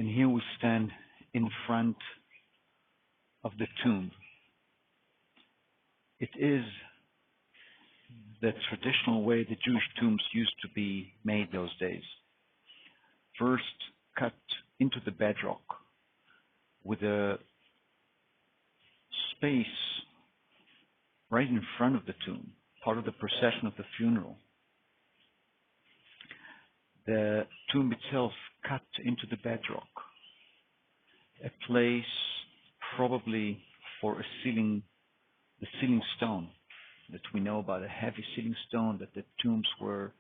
And here we stand in front of the tomb. It is the traditional way the Jewish tombs used to be made those days. First, cut into the bedrock with a space right in front of the tomb, part of the procession of the funeral. The tomb itself cut into the bedrock, a place probably for the ceiling stone that we know about, a heavy ceiling stone that the tombs were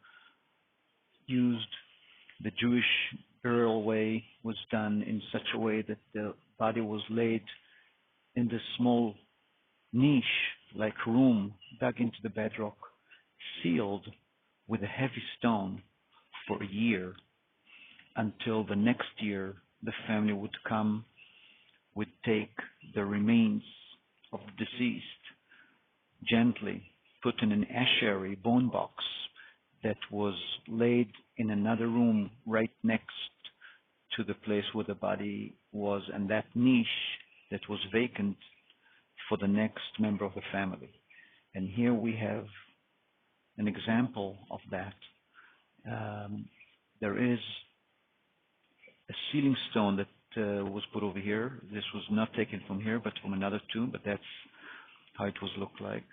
used. The Jewish burial way was done in such a way that the body was laid in this small niche-like room dug into the bedrock, sealed with a heavy stone for a year, until the next year the family would come, would take the remains of the deceased, gently put in an ashery bone box that was laid in another room right next to the place where the body was, and that niche that was vacant for the next member of the family. And here we have an example of that. There is a ceiling stone that was put over here. This was not taken from here, but from another tomb, but that's how it was looked like.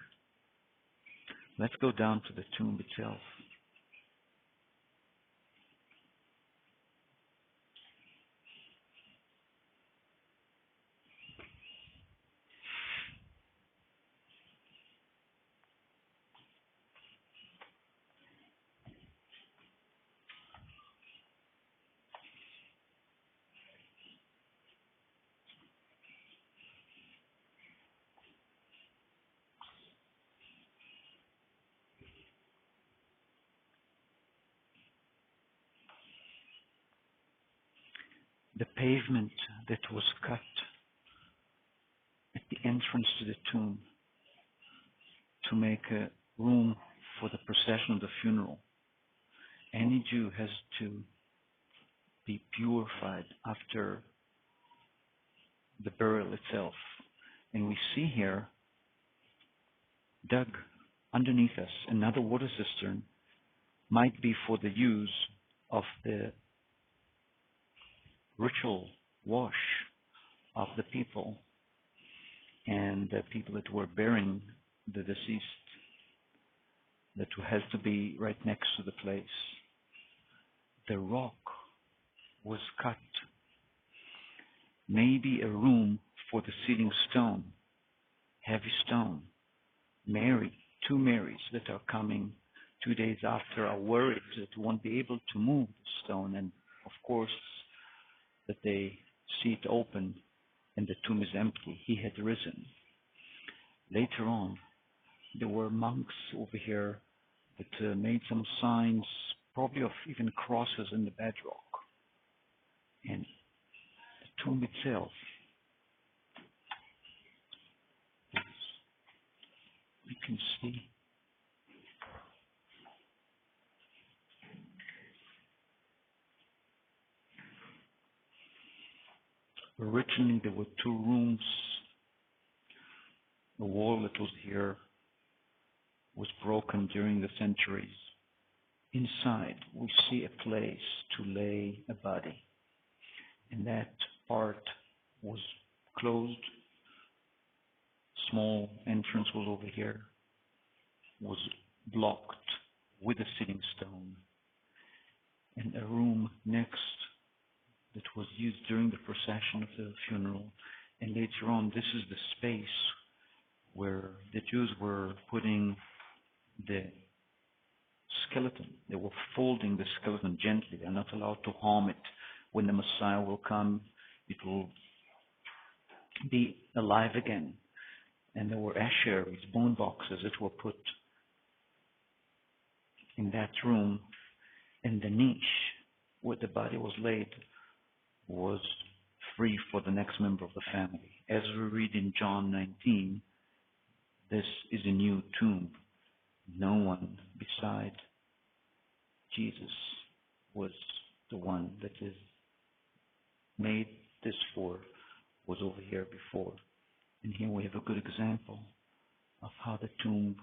Let's go down to the tomb itself. The pavement that was cut at the entrance to the tomb to make a room for the procession of the funeral. Any Jew has to be purified after the burial itself. And we see here, dug underneath us, another water cistern, might be for the use of the ritual wash of the people and the people that were burying the deceased, that has to be right next to the place. The rock was cut, maybe a room for the ceiling stone, heavy stone. Mary, two Marys that are coming 2 days after are worried that won't be able to move the stone, and of course that they see it open and the tomb is empty. He had risen. Later on, there were monks over here that made some signs, probably of even crosses in the bedrock. And the tomb itself, you can see originally there were two rooms. The wall that was here was broken during the centuries. Inside, we see a place to lay a body. And that part was closed. Small entrance was over here, was blocked with a ceiling stone. And a room next that was used during the procession of the funeral. And later on, this is the space where the Jews were putting the skeleton. They were folding the skeleton gently. They're not allowed to harm it. When the Messiah will come, it will be alive again. And there were asheries, bone boxes that were put in that room. And the niche where the body was laid was free for the next member of the family. As we read in John 19, this is a new tomb. No one beside Jesus was the one that is made this for was over here before. And here we have a good example of how the tomb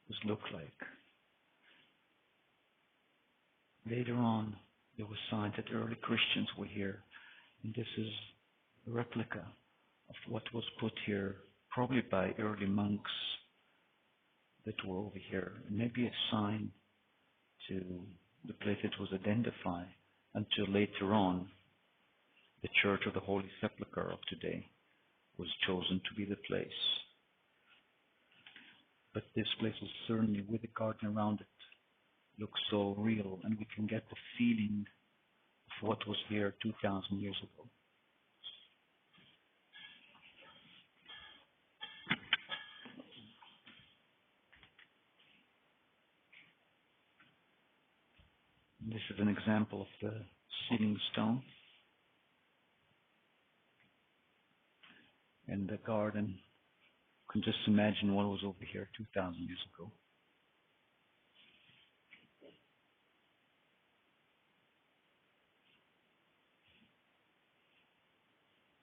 was look like. Later on, there were signs that early Christians were here, and this is a replica of what was put here, probably by early monks that were over here. Maybe a sign to the place it was identified until later on the Church of the Holy Sepulchre of today was chosen to be the place. But this place is certainly, with the garden around it, looks so real, and we can get the feeling of what was here 2,000 years ago. This is an example of the sealing stone and the garden. You can just imagine what was over here 2,000 years ago.